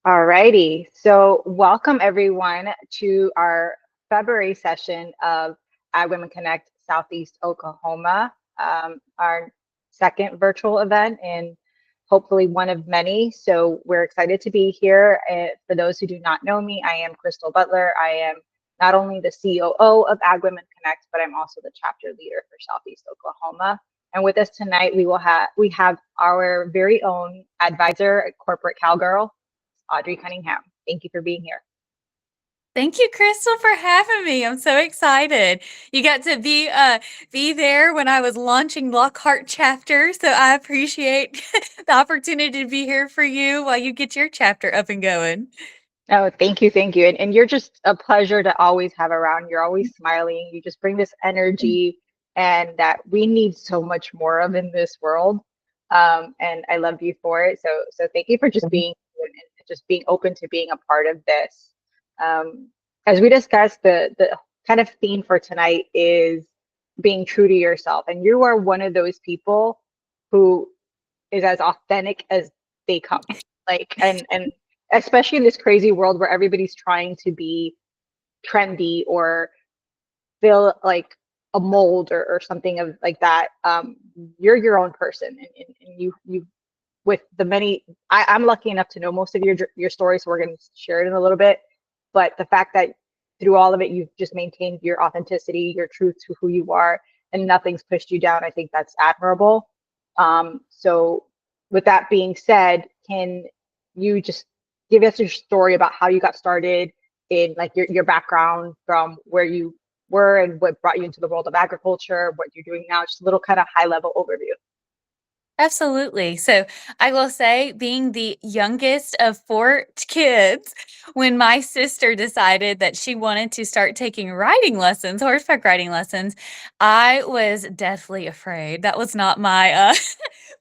Alrighty, so welcome everyone to our February session of Ag Women Connect Southeast Oklahoma, our second virtual event and hopefully one of many. So we're excited to be here. For those who do not know me, I am Crystal Butler. I am not only the COO of Ag Women Connect, but I'm also the chapter leader for Southeast Oklahoma. And with us tonight, we have our very own advisor, corporate cowgirl, Audrey Cunningham. Thank you for being here. Thank you, Crystal, for having me. I'm so excited. You got to be there when I was launching Lockhart chapter, so I appreciate the opportunity to be here for you while you get your chapter up and going. Oh, thank you, thank you. And you're just a pleasure to always have around. You're always smiling. You just bring this energy and that we need so much more of in this world. And I love you for it. So thank you for just being and just being open to being a part of this. Um, as we discussed, the kind of theme for tonight is being true to yourself. And you are one of those people who is as authentic as they come. Like and especially in this crazy world where everybody's trying to be trendy or fill like a mold or something of like that. You're your own person, and you with the many. I'm lucky enough to know most of your story, so we're going to share it in a little bit. But the fact that through all of it, you've just maintained your authenticity, your truth to who you are, and nothing's pushed you down. I think that's admirable. So, with that being said, can you just give us your story about how you got started in like your background from where you were and what brought you into the world of agriculture, what you're doing now, just a little kind of high level overview. Absolutely. So I will say, being the youngest of four kids, when my sister decided that she wanted to start taking riding lessons, horseback riding lessons, I was deathly afraid. That was not my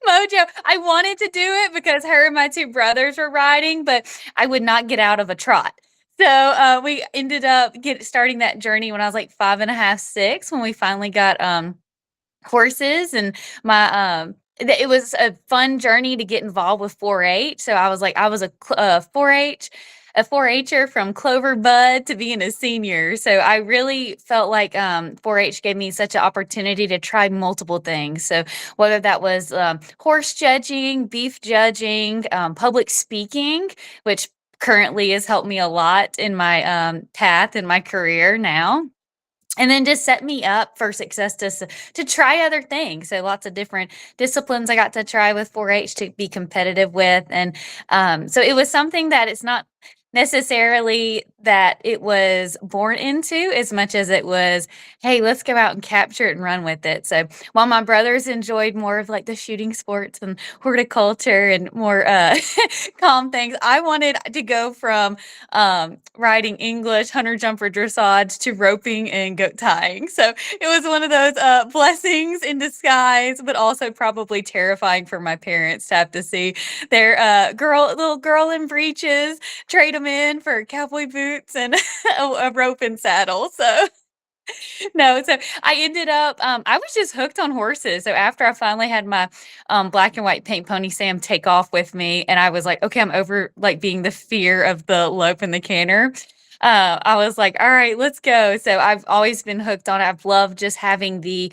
mojo. I wanted to do it because her and my two brothers were riding, but I would not get out of a trot. So we ended up starting that journey when I was like 5.5, 6, when we finally got horses. And my it was a fun journey to get involved with 4-H. So I was a 4-H, a 4-H'er from Clover Bud to being a senior. So I really felt like 4-H gave me such an opportunity to try multiple things. So whether that was horse judging, beef judging, public speaking, which currently has helped me a lot in my path in my career now, and then just set me up for success to try other things. So lots of different disciplines I got to try with 4-H to be competitive with. And so it was something that it's not necessarily that it was born into as much as it was, hey, let's go out and capture it and run with it. So while my brothers enjoyed more of like the shooting sports and horticulture and more calm things, I wanted to go from riding English, hunter jumper dressage to roping and goat tying. So it was one of those blessings in disguise, but also probably terrifying for my parents to have to see their little girl in breeches, trade them in for cowboy boots and a rope and saddle. So no, so I ended up, I was just hooked on horses. So after I finally had my black and white paint pony Sam take off with me, and I was like, okay, I'm over like being the fear of the lope and the canter. I was like, all right, let's go. So I've always been hooked on it. I've loved just having the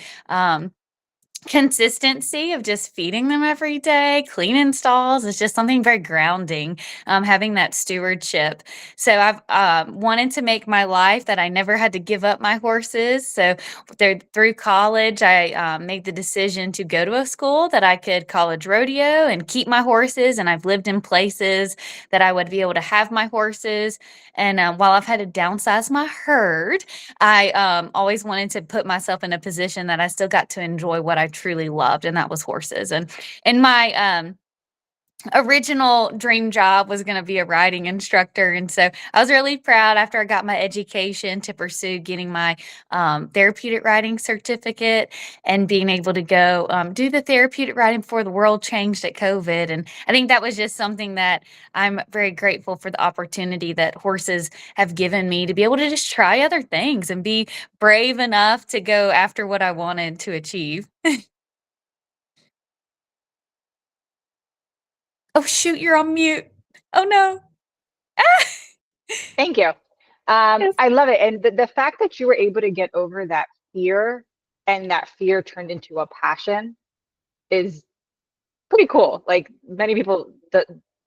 consistency of just feeding them every day, cleaning stalls. It's just something very grounding, having that stewardship. So I've wanted to make my life that I never had to give up my horses. So through college, I made the decision to go to a school that I could college rodeo and keep my horses. And I've lived in places that I would be able to have my horses. And while I've had to downsize my herd, I always wanted to put myself in a position that I still got to enjoy what I truly loved, and that was horses. And my original dream job was going to be a riding instructor, and so I was really proud after I got my education to pursue getting my therapeutic riding certificate and being able to go do the therapeutic riding before the world changed at COVID. And I think that was just something that I'm very grateful for, the opportunity that horses have given me to be able to just try other things and be brave enough to go after what I wanted to achieve. Oh shoot, you're on mute. Oh no. Thank you. Yes. I love it. And the fact that you were able to get over that fear and that fear turned into a passion is pretty cool. Like many people,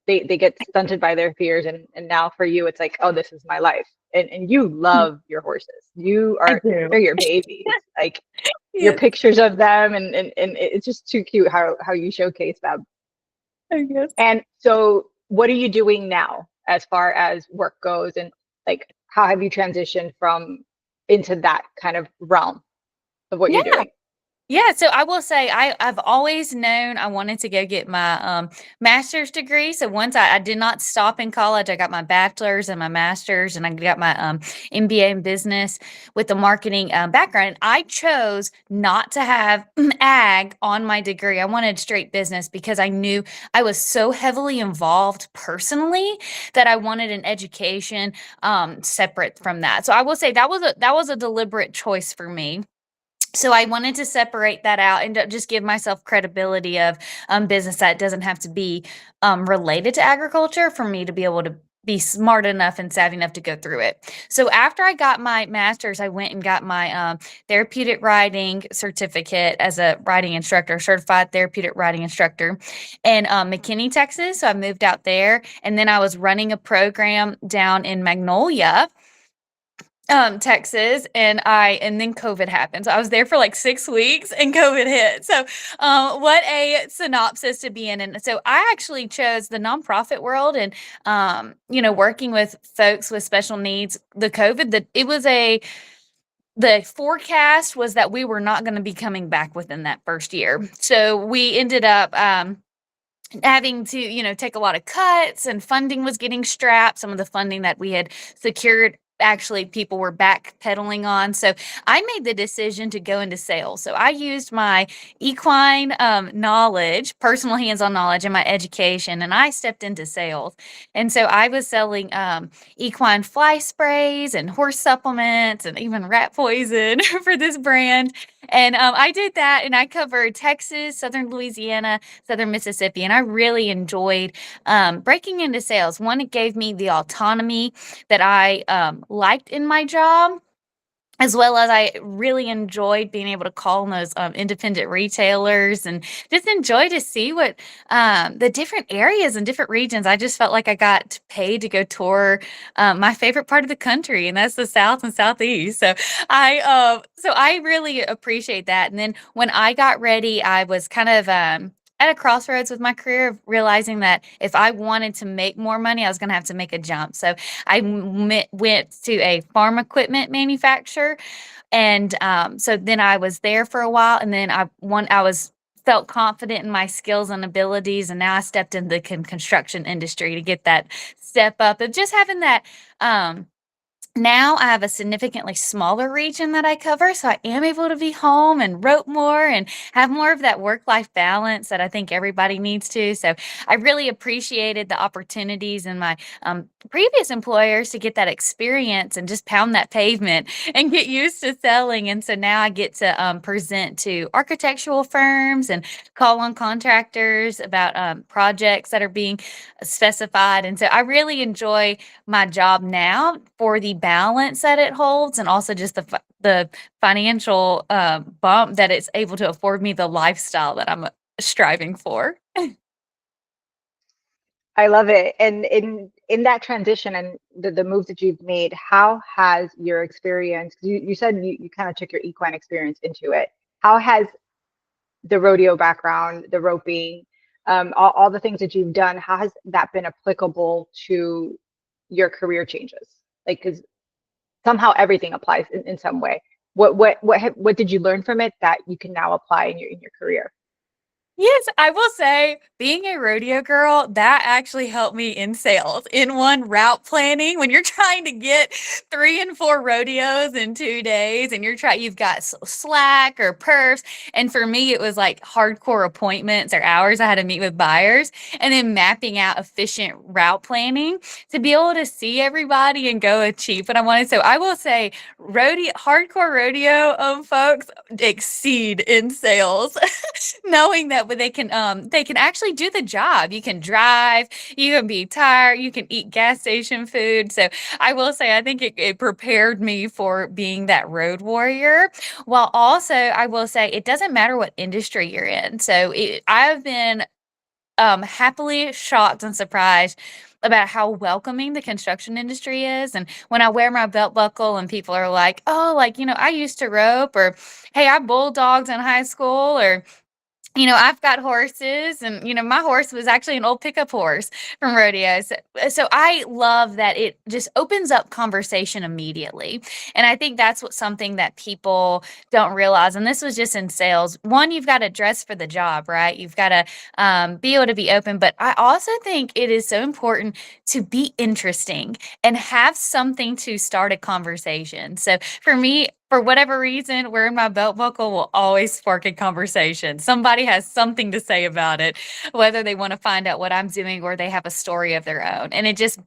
they get stunted by their fears, and now for you, it's like, oh, this is my life. And you love your horses. I do. They're your babies. Like your Yes, pictures of them, and it's just too cute how you showcase them. I guess. And so, what are you doing now as far as work goes, and like how have you transitioned from into that kind of realm of what Yeah. you're doing? Yeah, so I will say I've always known I wanted to go get my master's degree. So once I did not stop in college, I got my bachelor's and my master's, and I got my MBA in business with the marketing background. I chose not to have ag on my degree. I wanted straight business because I knew I was so heavily involved personally that I wanted an education separate from that. So I will say that was a deliberate choice for me. So I wanted to separate that out and just give myself credibility of business that doesn't have to be related to agriculture for me to be able to be smart enough and savvy enough to go through it. So after I got my master's, I went and got my therapeutic riding certificate as a riding instructor, certified therapeutic riding instructor in McKinney, Texas. So I moved out there, and then I was running a program down in Magnolia, Texas, and then COVID happened. So I was there for like 6 weeks and COVID hit. So what a synopsis to be in. And so I actually chose the nonprofit world and working with folks with special needs. The COVID that it was a the forecast was that we were not going to be coming back within that first year. So we ended up having to take a lot of cuts, and funding was getting strapped. Some of the funding that we had secured, actually people were backpedaling on. So I made the decision to go into sales. So I used my equine knowledge, personal hands-on knowledge, and my education, and I stepped into sales. And so I was selling equine fly sprays and horse supplements and even rat poison for this brand. And I did that, and I covered Texas, Southern Louisiana, Southern Mississippi, and I really enjoyed breaking into sales. One, it gave me the autonomy that I liked in my job, as well as I really enjoyed being able to call on those independent retailers and just enjoy to see what the different areas and different regions. I just felt like I got paid to go tour my favorite part of the country, and that's the South and Southeast. So I really appreciate that. And then when I got ready, I was kind of at a crossroads with my career, of realizing that if I wanted to make more money, I was going to have to make a jump. So I went to a farm equipment manufacturer, and so then I was there for a while, and then I was felt confident in my skills and abilities, and now I stepped into the construction industry to get that step up of just having that. Now I have a significantly smaller region that I cover, so I am able to be home and rope more and have more of that work-life balance that I think everybody needs to. So I really appreciated the opportunities in my previous employers to get that experience and just pound that pavement and get used to selling. And so now I get to present to architectural firms and call on contractors about projects that are being specified. And so I really enjoy my job now for the balance that it holds, and also just the financial bump that it's able to afford me, the lifestyle that I'm striving for. I love it. And in that transition and the moves that you've made, how has your experience, 'cause you said you kind of took your equine experience into it. How has the rodeo background, the roping, all the things that you've done, how has that been applicable to your career changes? Like, because somehow everything applies in some way. What did you learn from it that you can now apply in your career? Yes, I will say being a rodeo girl, that actually helped me in sales. In one, route planning, when you're trying to get 3 and 4 rodeos in 2 days, and you've got slack or perfs. And for me, it was like hardcore appointments or hours I had to meet with buyers, and then mapping out efficient route planning to be able to see everybody and go achieve what I wanted. So I will say hardcore rodeo folks exceed in sales, knowing that that way they can actually do the job. You can drive, you can be tired, you can eat gas station food. So I will say I think it prepared me for being that road warrior. While also I will say it doesn't matter what industry you're in. So I've been happily shocked and surprised about how welcoming the construction industry is. And when I wear my belt buckle and people are like, oh, like, I used to rope, or hey, I bulldogged in high school, or I've got horses, and my horse was actually an old pickup horse from rodeo. So I love that it just opens up conversation immediately. And I think that's something that people don't realize. And this was just in sales. One, you've got to dress for the job, right? You've got to be able to be open. But I also think it is so important to be interesting and have something to start a conversation. So for me, for whatever reason, wearing my belt buckle will always spark a conversation. Somebody has something to say about it, whether they want to find out what I'm doing or they have a story of their own. And it just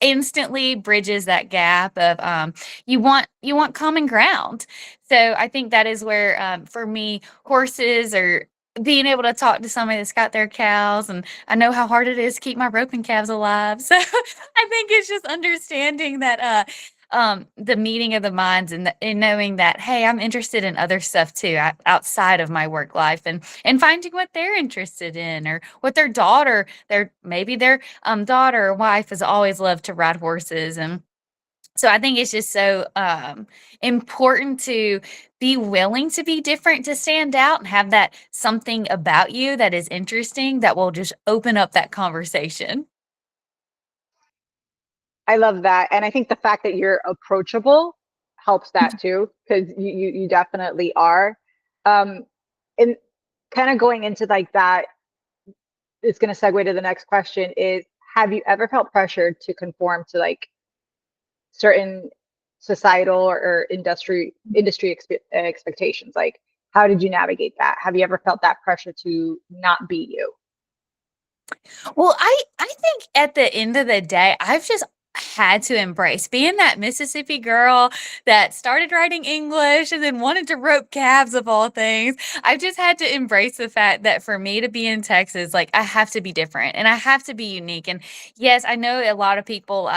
instantly bridges that gap of you want common ground. So I think that is where for me, horses or being able to talk to somebody that's got their cows, and I know how hard it is to keep my roping calves alive. So I think it's just understanding that the meeting of the minds, and knowing that, hey, I'm interested in other stuff too, outside of my work life, and finding what they're interested in, or what their daughter or wife has always loved to ride horses. And so I think it's just so important to be willing to be different, to stand out and have that something about you that is interesting that will just open up that conversation. I love that. And I think the fact that you're approachable helps that too, because you definitely are. Um, and kind of going into like that, it's going to segue to the next question is, have you ever felt pressured to conform to like certain societal or industry expectations? Like, how did you navigate that? Have you ever felt that pressure to not be you? Well, I think at the end of the day, I've just had to embrace being that Mississippi girl that started writing English and then wanted to rope calves of all things. I've just had to embrace the fact that for me to be in Texas, like I have to be different and I have to be unique. And yes, I know a lot of people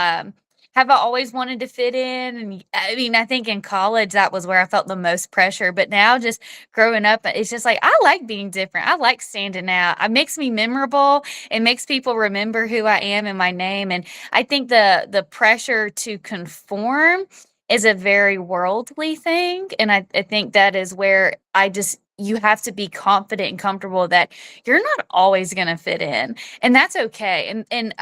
have always wanted to fit in. And I mean, I think in college that was where I felt the most pressure. But now just growing up, it's just like I like being different. I like standing out. It makes me memorable. It makes people remember who I am and my name. And I think the pressure to conform is a very worldly thing. And I think that is where you have to be confident and comfortable that you're not always gonna fit in. And that's okay. And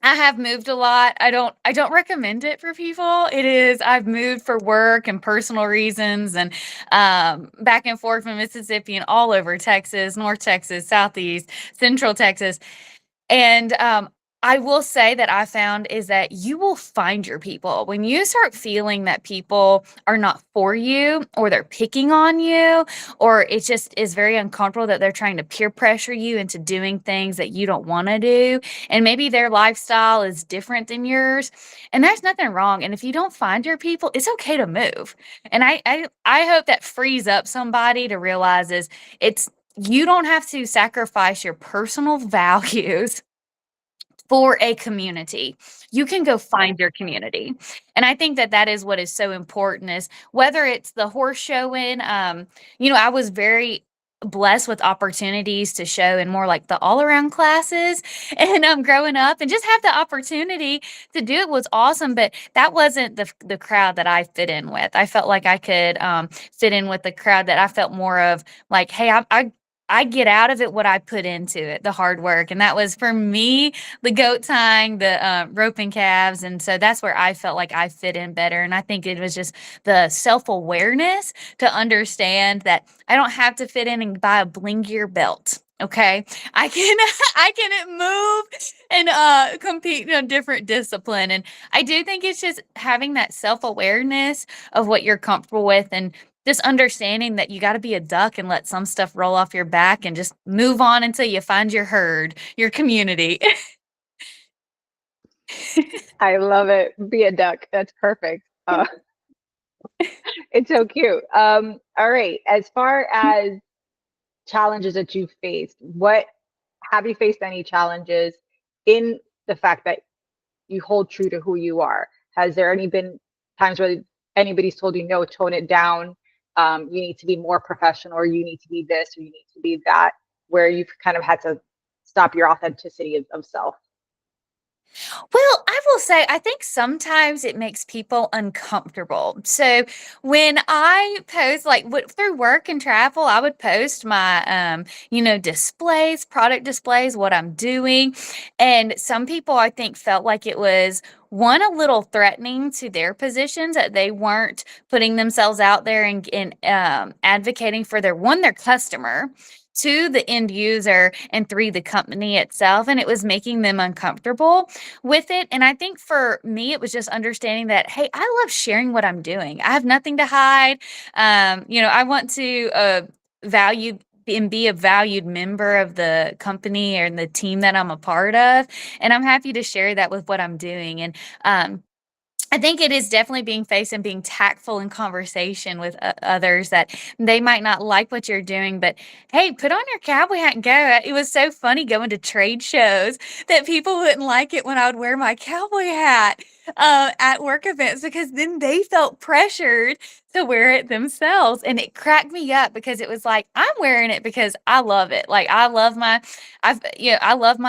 I have moved a lot. I don't recommend it for people. I've moved for work and personal reasons, and back and forth from Mississippi and all over Texas, North Texas, Southeast, Central Texas. And I will say that I found is that you will find your people when you start feeling that people are not for you, or they're picking on you, or it just is very uncomfortable that they're trying to peer pressure you into doing things that you don't want to do. And maybe their lifestyle is different than yours. And there's nothing wrong. And if you don't find your people, it's okay to move. And I hope that frees up somebody to realize it's you don't have to sacrifice your personal values for a community. You can go find your community. And I think that that is what is so important, is whether it's the horse showing, I was very blessed with opportunities to show in more like the all around classes. And growing up and just have the opportunity to do it was awesome. But that wasn't the crowd that I fit in with. I felt like I could fit in with the crowd that I felt more of like, hey, I get out of it what I put into it, the hard work. And that was for me, the goat tying, the roping calves. And so that's where I felt like I fit in better. And I think it was just the self awareness to understand that I don't have to fit in and buy a blingier belt. Okay. I can, I can move and compete in a different discipline. And I do think it's just having that self awareness of what you're comfortable with, and just understanding that you got to be a duck and let some stuff roll off your back and just move on until you find your herd, your community. I love it. Be a duck. That's perfect. It's so cute. All right. As far as challenges that you've faced, what have you faced any challenges in the fact that you hold true to who you are? Has there any been times where anybody's told you, no, tone it down, you need to be more professional, or you need to be this, or you need to be that, where you've kind of had to stop your authenticity of self? Well, I will say, I think sometimes it makes people uncomfortable. So when I post, like through work and travel, I would post my, displays, product displays, what I'm doing. And some people, I think, felt like it was one, a little threatening to their positions, that they weren't putting themselves out there and advocating for their customer, two, the end user, and three, the company itself. And it was making them uncomfortable with it. And I think for me, it was just understanding that, hey, I love sharing what I'm doing. I have nothing to hide. I want to value and be a valued member of the company or the team that I'm a part of. And I'm happy to share that with what I'm doing. And I think it is definitely being faced and being tactful in conversation with others, that they might not like what you're doing, but hey, put on your cowboy hat and go. It was so funny going to trade shows that people wouldn't like it when I would wear my cowboy hat at work events, because then they felt pressured to wear it themselves. And it cracked me up, because it was like, I'm wearing it because I love it. Like I love my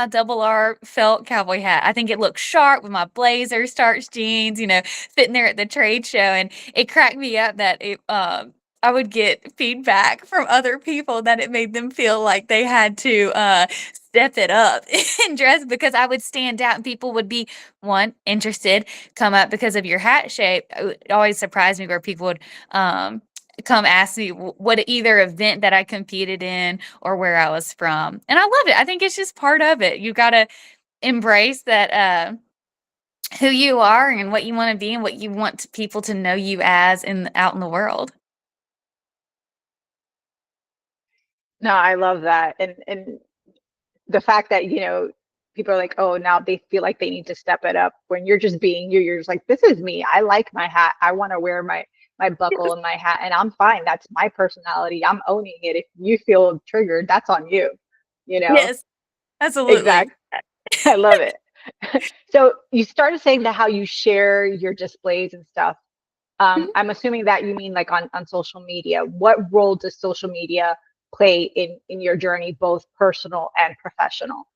double R felt cowboy hat. I think it looks sharp with my blazer, starched jeans, sitting there at the trade show. And it cracked me up that I would get feedback from other people that it made them feel like they had to step it up and dress, because I would stand out and people would be, one, interested, come up because of your hat shape. It always surprised me where people would come ask me what either event that I competed in or where I was from. And I love it. I think it's just part of it. You got to embrace that who you are and what you want to be and what you want people to know you as out in the world. No, I love that. And the fact that, people are like, oh, now they feel like they need to step it up when you're just being you. You're just like, this is me. I like my hat. I want to wear my buckle and my hat, and I'm fine. That's my personality. I'm owning it. If you feel triggered, that's on you, you know? Yes, absolutely. Exactly. I love it. So you started saying that how you share your displays and stuff. Mhm. I'm assuming that you mean like on social media. What role does social media play in your journey, both personal and professional?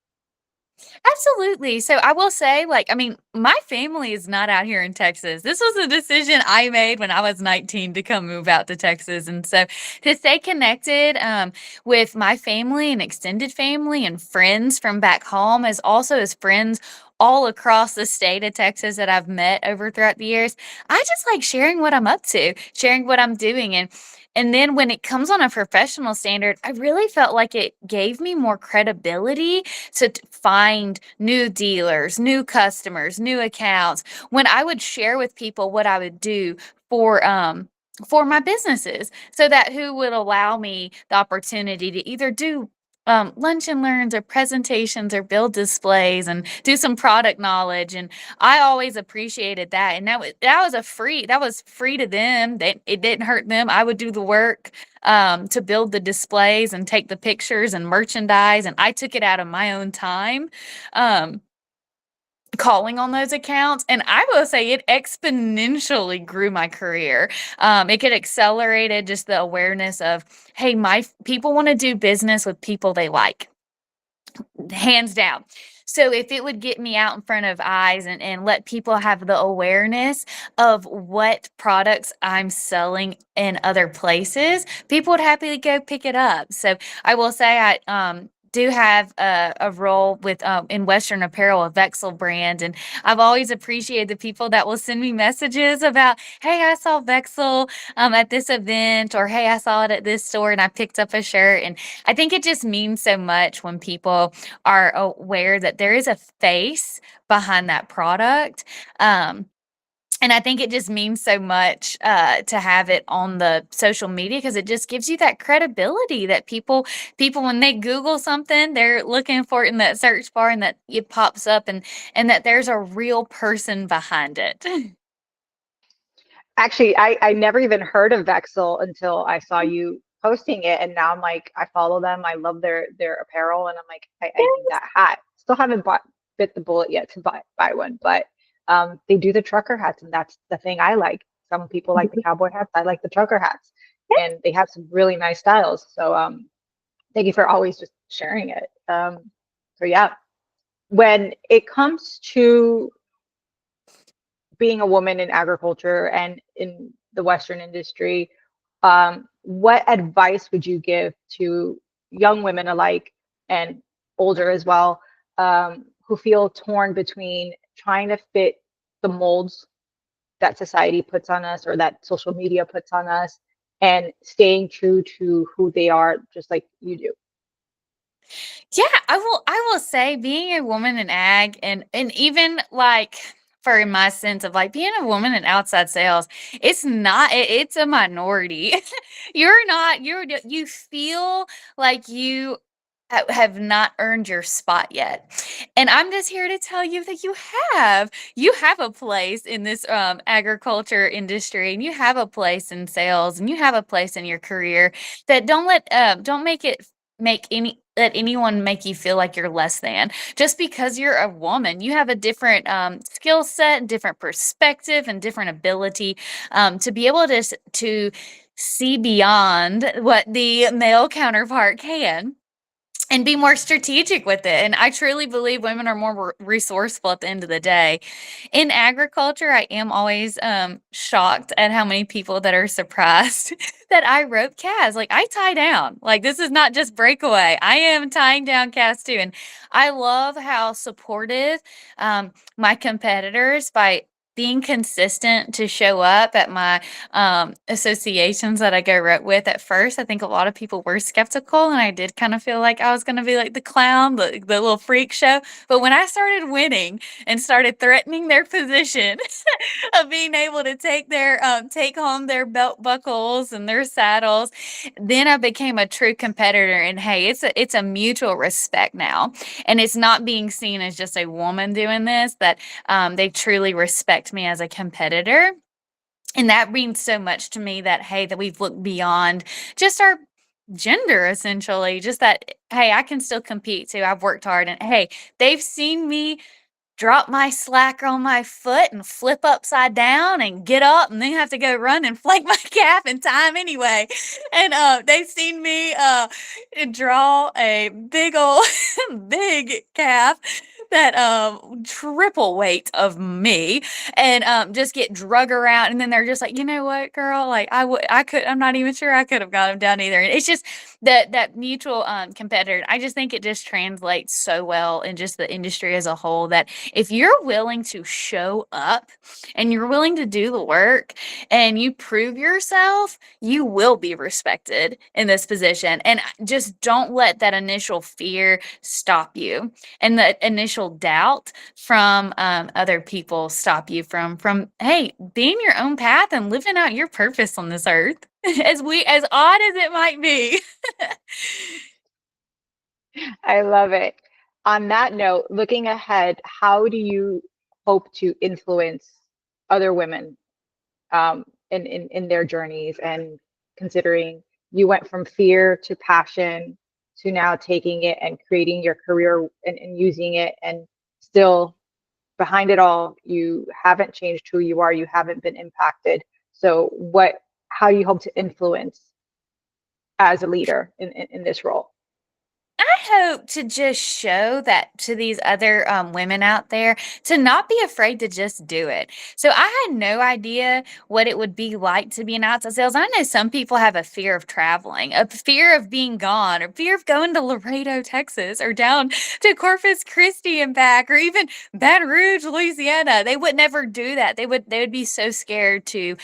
Absolutely. So I will say, like, I mean, my family is not out here in Texas. This was a decision I made when I was 19 to come move out to Texas. And so to stay connected with my family and extended family and friends from back home, as also as friends all across the state of Texas that I've met over throughout the years, I just like sharing what I'm up to, sharing what I'm doing. And then when it comes on a professional standard, I really felt like it gave me more credibility to find new dealers, new customers, new accounts. When I would share with people what I would do for my businesses, so that who would allow me the opportunity to either do lunch and learns or presentations or build displays and do some product knowledge. And I always appreciated that. And that was free to them. It didn't hurt them. I would do the work to build the displays and take the pictures and merchandise. And I took it out of my own time, um, calling on those accounts. And I will say it exponentially grew my career. It could accelerated just the awareness of, hey, my people want to do business with people they like, hands down. So if it would get me out in front of eyes and let people have the awareness of what products I'm selling in other places, people would happily go pick it up. So I will say I do have a role with in Western Apparel, a Vexel brand, and I've always appreciated the people that will send me messages about, hey, I saw Vexel at this event, or hey, I saw it at this store and I picked up a shirt. And I think it just means so much when people are aware that there is a face behind that product. Um, and I think it just means so much to have it on the social media, because it just gives you that credibility that people when they Google something, they're looking for it in that search bar, and that it pops up, and that there's a real person behind it. Actually, I never even heard of Vexel until I saw you posting it, and now I'm like, I follow them. I love their apparel, and I'm like, I need that hat. Still haven't bit the bullet yet to buy one, but they do the trucker hats, and that's the thing I like. Some people like the cowboy hats. I like the trucker hats, and they have some really nice styles. So thank you for always just sharing it. So yeah, when it comes to being a woman in agriculture and in the Western industry, what advice would you give to young women alike and older as well, who feel torn between trying to fit the molds that society puts on us or that social media puts on us and staying true to who they are, just like you do? Yeah, I will say being a woman in ag and even like for my sense of like being a woman in outside sales, it's a minority. You're not you feel like you have not earned your spot yet. And I'm just here to tell you that have. You have a place in this agriculture industry, and you have a place in sales, and you have a place in your career that don't make it make any let anyone make you feel like you're less than just because you're a woman. You have a different skill set, different perspective, and different ability to be able to see beyond what the male counterpart can and be more strategic with it. And I truly believe women are more resourceful at the end of the day. In agriculture, I am always shocked at how many people that are surprised that I rope calves. Like I tie down. Like this is not just breakaway. I am tying down calves too. And I love how supportive my competitors by being consistent to show up at my associations that I go with. At first, I think a lot of people were skeptical, and I did kind of feel like I was going to be like the clown, the little freak show. But when I started winning and started threatening their position of being able to take home their belt buckles and their saddles, then I became a true competitor. And hey, it's a mutual respect now, and it's not being seen as just a woman doing this. That they truly respect me as a competitor. And that means so much to me that, hey, that we've looked beyond just our gender, essentially. Just that, hey, I can still compete too. I've worked hard. And hey, they've seen me drop my slacker on my foot and flip upside down and get up and then have to go run and flank my calf in time anyway. And they've seen me draw a big old big calf that triple weight of me and just get drug around, and then they're just like, you know what, girl, like I'm not even sure I could have got him down either. And it's just that mutual competitor. I just think it just translates so well in just the industry as a whole, that if you're willing to show up and you're willing to do the work and you prove yourself, you will be respected in this position. And just don't let that initial fear stop you, and the initial doubt from other people stop you from hey, being your own path and living out your purpose on this earth. As odd as it might be. I love it. On that note, looking ahead, how do you hope to influence other women in their journeys, and considering you went from fear to passion to now taking it and creating your career and using it, and still behind it all, you haven't changed who you are, you haven't been impacted. So how do you hope to influence as a leader in this role? I hope to just show that to these other women out there to not be afraid to just do it. So I had no idea what it would be like to be in outside sales. I know some people have a fear of traveling, a fear of being gone, or fear of going to Laredo, Texas, or down to Corpus Christi and back, or even Baton Rouge, Louisiana. They would never do that. They would be so scared to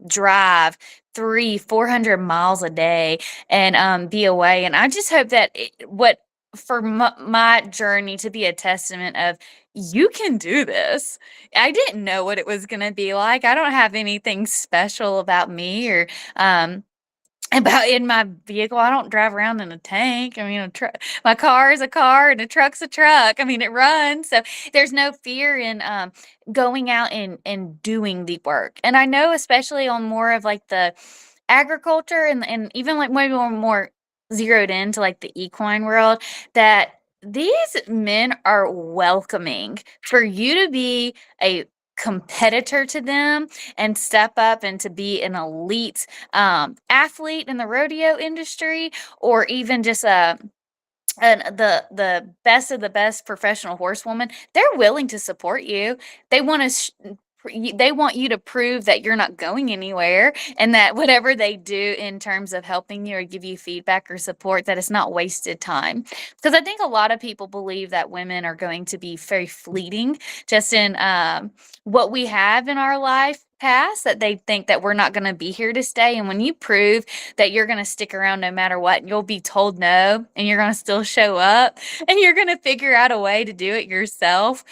drive 300-400 miles a day and be away. And I just hope that what for my journey to be a testament of you can do this. I didn't know what it was going to be like. I don't have anything special about me or about in my vehicle. I don't drive around in a tank. I mean, my car is a car and a truck's a truck. I mean, it runs. So there's no fear in going out and doing the work. And I know, especially on more of like the agriculture and even like maybe more zeroed into like the equine world, that these men are welcoming for you to be a competitor to them and step up and to be an elite athlete in the rodeo industry, or even just a and the best of the best professional horsewoman. They're willing to support you. They want to they want you to prove that you're not going anywhere, and that whatever they do in terms of helping you or give you feedback or support, that it's not wasted time. Because I think a lot of people believe that women are going to be very fleeting just in what we have in our life past, that they think that we're not going to be here to stay. And when you prove that you're going to stick around no matter what, and you'll be told no, and you're going to still show up, and you're going to figure out a way to do it yourself,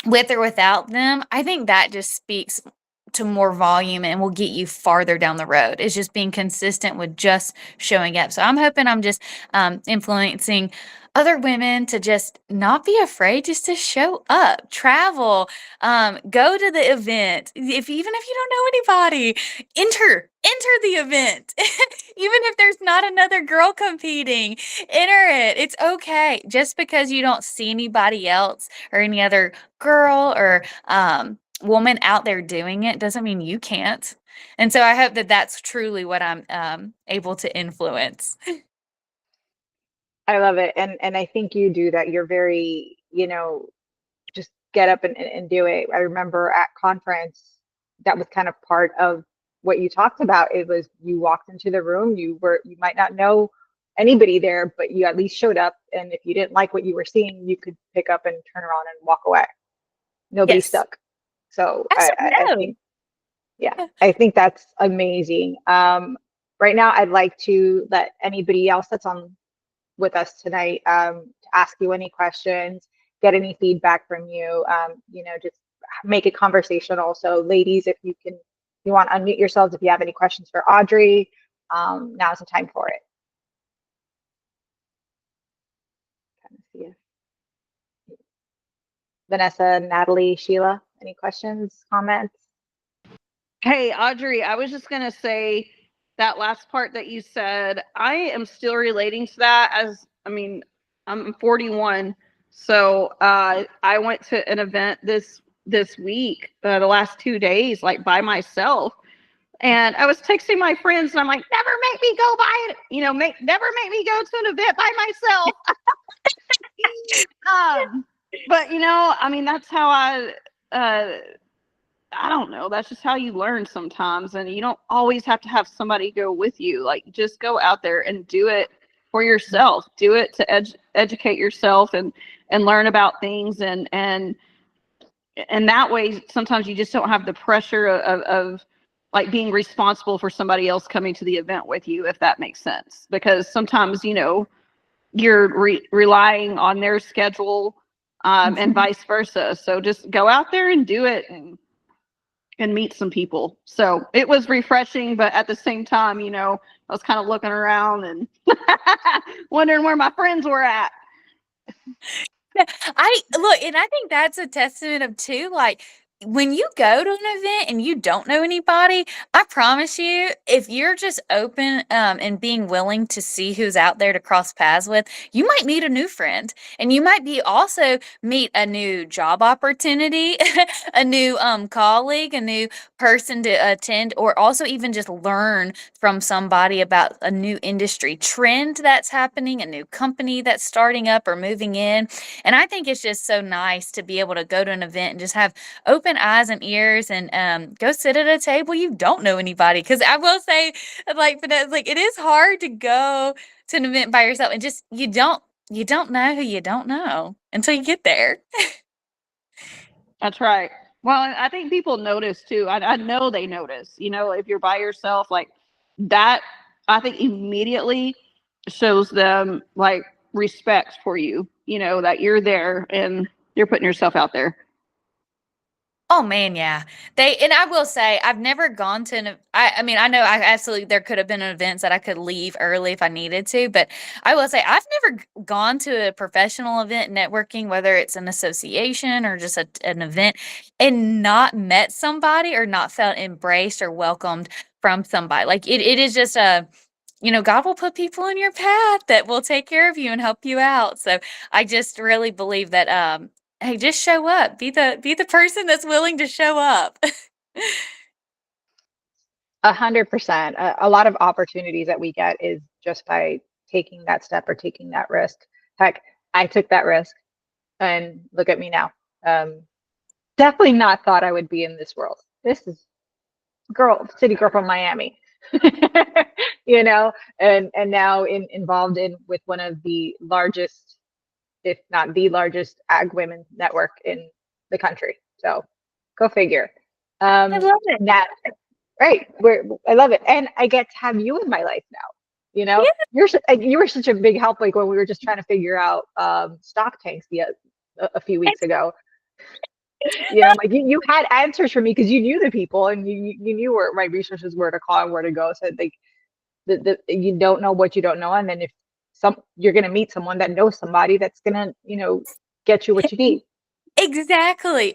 with or without them, I think that just speaks to more volume and will get you farther down the road. It's just being consistent with just showing up. So I'm hoping I'm just influencing other women to just not be afraid, just to show up, travel, go to the event. If even if you don't know anybody, enter the event. Even if there's not another girl competing, enter it. It's okay. Just because you don't see anybody else or any other girl or woman out there doing it doesn't mean you can't. And so I hope that that's truly what I'm able to influence. I love it. And I think you do that. You're very, just get up and do it. I remember at conference, that was kind of part of what you talked about. It was, you walked into the room, you might not know anybody there, but you at least showed up. And if you didn't like what you were seeing, you could pick up and turn around and walk away. Nobody Yes. stuck. So I Absolutely. think, yeah, I think that's amazing. Right now, I'd like to let anybody else that's on with us tonight to ask you any questions, get any feedback from you. Just make it conversational. So, ladies, if you want to unmute yourselves if you have any questions for Audrey. Now's the time for it. Kind of see if Vanessa, Natalie, Sheila, any questions, comments? Hey, Audrey, I was just going to say that last part that you said, I am still relating to that I'm 41. So I went to an event this week, the last 2 days, like by myself. And I was texting my friends and I'm like, never make me go by it. Never make me go to an event by myself. But that's how I don't know. That's just how you learn sometimes. And you don't always have to have somebody go with you. Like, just go out there and do it for yourself. Do it to educate yourself and learn about things. And that way, sometimes you just don't have the pressure of like being responsible for somebody else coming to the event with you, if that makes sense. Because sometimes, you're relying on their schedule, and vice versa. So just go out there and do it and meet some people. So it was refreshing, but at the same time, I was kind of looking around and wondering where my friends were at. I look, and I think that's a testament of too, like, when you go to an event and you don't know anybody, I promise you, if you're just open and being willing to see who's out there to cross paths with, you might meet a new friend, and you might be also meet a new job opportunity, a new colleague, a new person to attend, or also even just learn from somebody about a new industry trend that's happening, a new company that's starting up or moving in. And I think it's just so nice to be able to go to an event and just have open eyes and ears and go sit at a table you don't know anybody. Because I will say, like Vanessa, like, it is hard to go to an event by yourself and just you don't know who you don't know until you get there. That's right. Well, I think people notice too. I know they notice, if you're by yourself, like that, I think immediately shows them like respect for you, that you're there and you're putting yourself out there. Oh man, yeah. And I will say I've never gone to I mean, I know I absolutely there could have been events that I could leave early if I needed to, but I will say I've never gone to a professional event networking, whether it's an association or just an event, and not met somebody or not felt embraced or welcomed from somebody. Like it is just a, God will put people in your path that will take care of you and help you out. So I just really believe that, hey, just show up. Be the person that's willing to show up. 100%. A lot of opportunities that we get is just by taking that step or taking that risk. Heck, I took that risk and look at me now. Definitely not thought I would be in this world. This is city girl from Miami, and now involved in with one of the largest, if not the largest, ag women network in the country. So go figure. I love it. That right. I love it, and I get to have you in my life now. Yeah. You were such a big help. Like when we were just trying to figure out stock tanks a few weeks ago. Like you had answers for me because you knew the people and you knew where my resources were to call and where to go. So like you don't know what you don't know, and then if you're gonna meet someone that knows somebody that's gonna get you what you need. Exactly.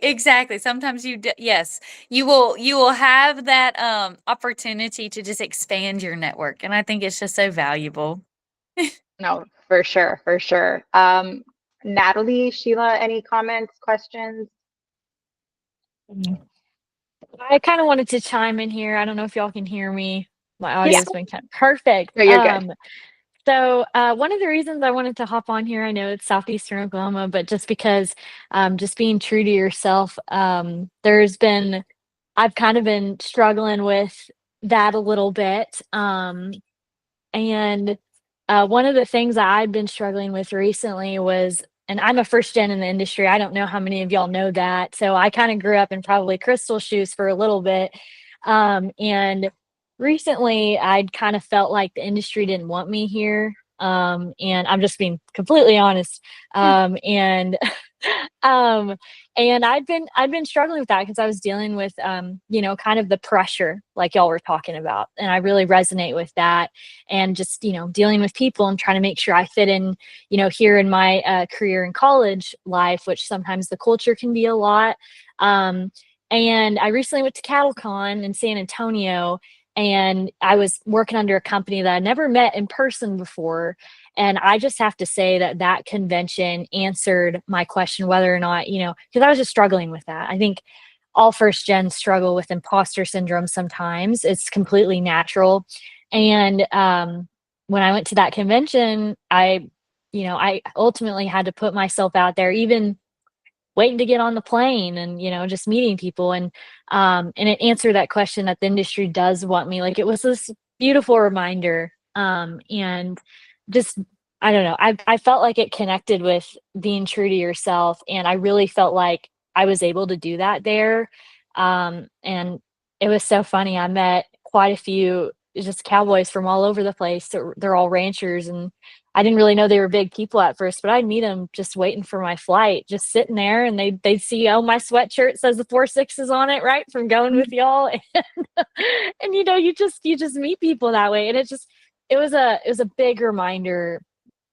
Sometimes yes, you will have that opportunity to just expand your network, and I think it's just so valuable. No, for sure, for sure. Natalie, Sheila, any comments, questions? I kind of wanted to chime in here. I don't know if y'all can hear me. My audio's Yes. been kind of perfect. No, you're good. So one of the reasons I wanted to hop on here, I know it's Southeastern Oklahoma, but just because just being true to yourself, I've kind of been struggling with that a little bit. And one of the things that I've been struggling with recently was, and I'm a first gen in the industry. I don't know how many of y'all know that. So I kind of grew up in probably Crystal shoes for a little bit. And recently I'd kind of felt like the industry didn't want me here. And I'm just being completely honest. And um and I'd been struggling with that because I was dealing with kind of the pressure like y'all were talking about, and I really resonate with that, and just dealing with people and trying to make sure I fit in here in my career and college life, which sometimes the culture can be a lot. And I recently went to CattleCon in San Antonio, and I was working under a company that I never met in person before. And I just have to say that convention answered my question whether or not, because I was just struggling with that. I think all first gens struggle with imposter syndrome sometimes. It's completely natural. And when I went to that convention, I ultimately had to put myself out there, even waiting to get on the plane and just meeting people, and it answered that question that the industry does want me. Like, it was this beautiful reminder, and just I don't know, I felt like it connected with being true to yourself, and I really felt like I was able to do that there. And it was so funny. I met quite a few just cowboys from all over the place. They're all ranchers, and I didn't really know they were big people at first, but I'd meet them just waiting for my flight, just sitting there, and they'd see, oh, my sweatshirt says the 4 6s on it, right, from going with y'all. And you just meet people that way, and it was a big reminder,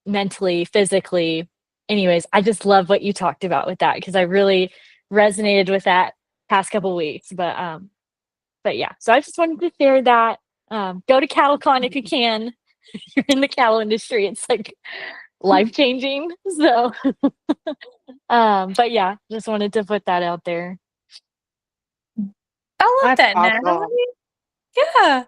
mentally, physically. Anyways, I just love what you talked about with that, because I really resonated with that past couple weeks. But yeah, so I just wanted to share that. Go to CattleCon if you can. You're in the cattle industry, it's like life changing. So but yeah, just wanted to put that out there. I love That's that, Natalie. awesome. Yeah.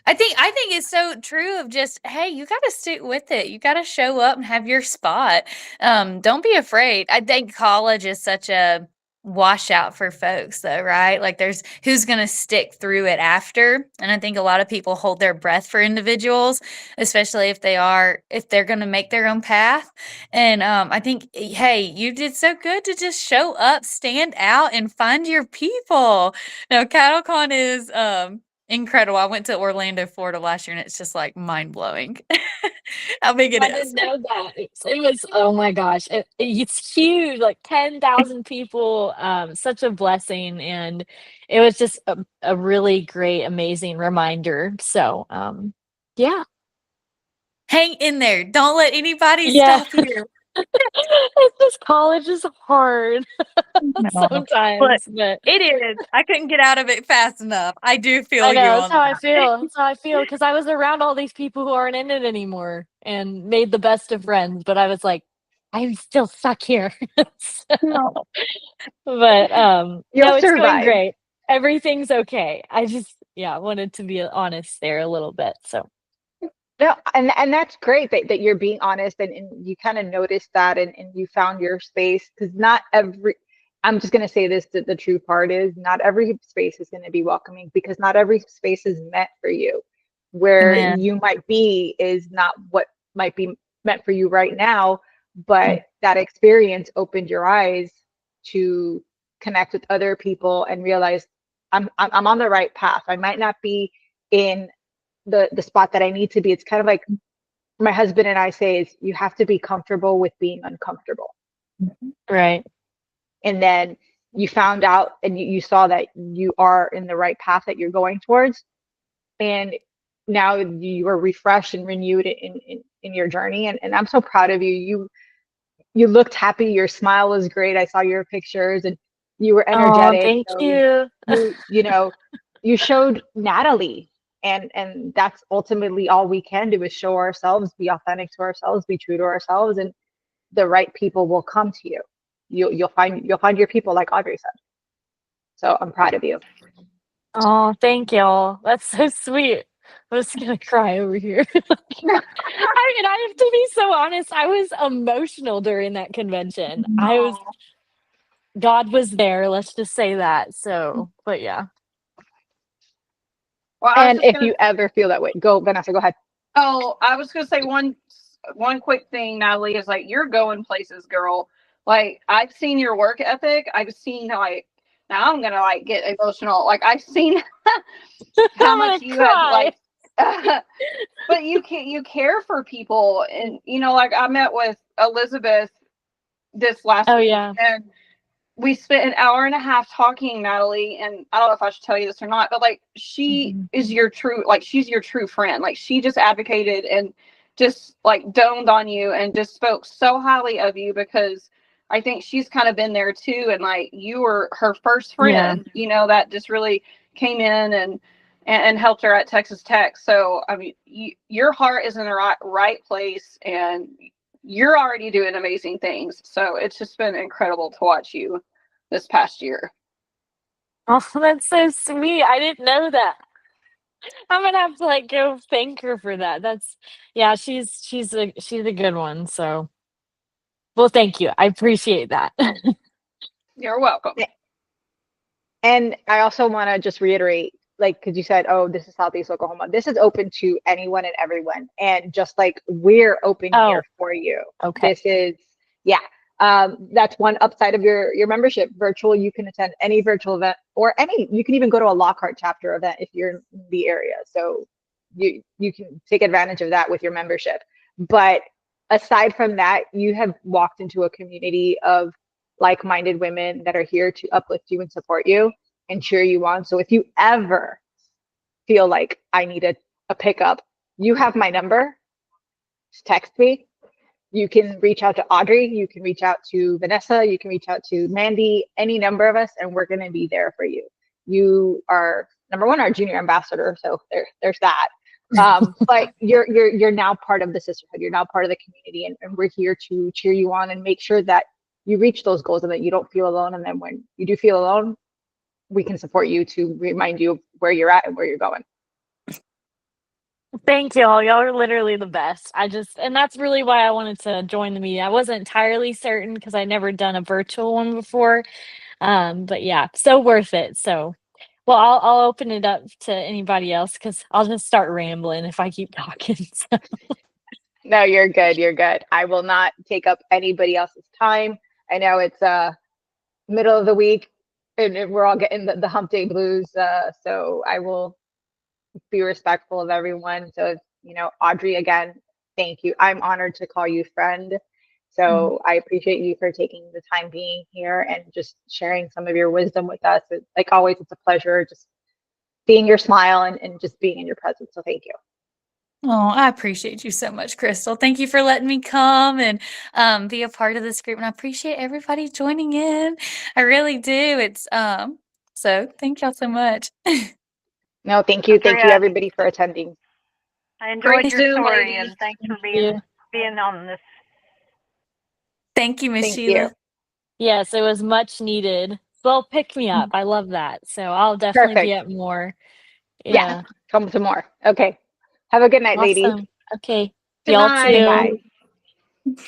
I think it's so true of just, hey, you got to stick with it. You got to show up and have your spot. Don't be afraid. I think college is such a washout for folks, though, right? Like, there's who's going to stick through it after. And I think a lot of people hold their breath for individuals, especially if they're going to make their own path. And I think, hey, you did so good to just show up, stand out, and find your people. Now, CattleCon is incredible. I went to Orlando, Florida last year, and it's just like mind blowing how big it I is. didn't know that. It was, oh my gosh, it's huge, like 10,000 people. Such a blessing, and it was just a really great, amazing reminder. So yeah. Hang in there. Don't let anybody Yeah. stop you. It's just college is hard No. But sometimes, but it is. I couldn't get out of it fast enough. I do feel I you know that's on how I that. feel. That's how I feel because I was around all these people who aren't in it anymore and made the best of friends. But I was like, I'm still stuck here. So- No. but You'll no, it's going survive. great. Everything's okay. I just wanted to be honest there a little bit. So No, and that's great that you're being honest and you kind of noticed that and you found your space because not every I'm just gonna say this that the true part is not every space is gonna be welcoming because not every space is meant for you. Where Amen. you might be is not what might be meant for you right now, but that experience opened your eyes to connect with other people and realize I'm on the right path. I might not be in the spot that I need to be. It's kind of like my husband and I say is you have to be comfortable with being uncomfortable. right. And then you found out and you saw that you are in the right path that you're going towards. And now you are refreshed and renewed in your journey. And I'm so proud of you. You looked happy. Your smile was great. I saw your pictures and you were Oh, energetic. thank So you. you know, you showed Natalie. And that's ultimately all we can do is show ourselves, be authentic to ourselves, be true to ourselves, and the right people will come to you. You'll find your people, like Audrey said. So I'm proud of you. Oh, thank y'all. That's so sweet. I'm just gonna cry over here. I have to be so honest. I was emotional during that convention. God was there. Let's just say that. So, but yeah. Well, I was And just if gonna. you ever feel that way, go, Vanessa, go ahead. Oh, I was gonna say one quick thing, Natalie, is like you're going places, girl. Like I've seen your work ethic. I've seen like now I'm gonna like get emotional. Like I've seen how I'm much gonna you had cry. like but you care for people and like I met with Elizabeth this last Oh week yeah. and we spent an hour and a half talking, Natalie, and I don't know if I should tell you this or not, but like she Mhm. is your true, like she's your true friend. Like she just advocated and just like domed on you and just spoke so highly of you because I think she's kind of been there too. And like you were her first Yeah. friend, that just really came in and helped her at Texas Tech. So, I mean, your heart is in the right place and you're already doing amazing things. So it's just been incredible to watch you this past year. Oh, that's so sweet. I didn't know that. I'm gonna have to like go thank her for that. That's yeah, she's a good one. So well, thank you. I appreciate that. You're welcome. And I also want to just reiterate, like, because you said, oh, this is Southeast Oklahoma. This is open to anyone and everyone. And just like we're open here Oh, for you. okay. This is, yeah. That's one upside of your membership. Virtual, you can attend any virtual event or you can even go to a Lockhart chapter event if you're in the area. So you can take advantage of that with your membership. But aside from that, you have walked into a community of like-minded women that are here to uplift you and support you and cheer you on. So if you ever feel like I need a pickup, you have my number. Just text me. You can reach out to Audrey. You can reach out to Vanessa. You can reach out to Mandy, any number of us, and we're going to be there for you. You are number one, our junior ambassador. So there's that. But you're now part of the sisterhood. You're now part of the community, and we're here to cheer you on and make sure that you reach those goals and that you don't feel alone. And then when you do feel alone, we can support you to remind you of where you're at and where you're going. Thank y'all. Y'all are literally the best. And that's really why I wanted to join the meeting. I wasn't entirely certain because I never done a virtual one before. But yeah, so worth it. So, well, I'll open it up to anybody else because I'll just start rambling if I keep talking. So. No, you're good. You're good. I will not take up anybody else's time. I know it's middle of the week and we're all getting the hump day blues. So I will be respectful of everyone. So, Audrey, again, thank you. I'm honored to call you friend. So I appreciate you for taking the time being here and just sharing some of your wisdom with us. Like always, it's a pleasure just seeing your smile and just being in your presence. So thank you. Oh, I appreciate you so much, Crystal. Thank you for letting me come and be a part of this group. And I appreciate everybody joining in. I really do. It's so thank y'all so much. No, thank you. Thank you, Andrea, everybody, for attending. I enjoyed Great your Zoom, story, ladies. and thanks for Thank you. being on this. Thank you, Miss Thank you. Sheila. Yes, it was much needed. Well, pick me up. I love that. So I'll definitely be Perfect. at more. Yeah. Yeah. Come to more. Okay. Have a good night, ladies. Awesome. Okay. Good Y'all night. too. Bye.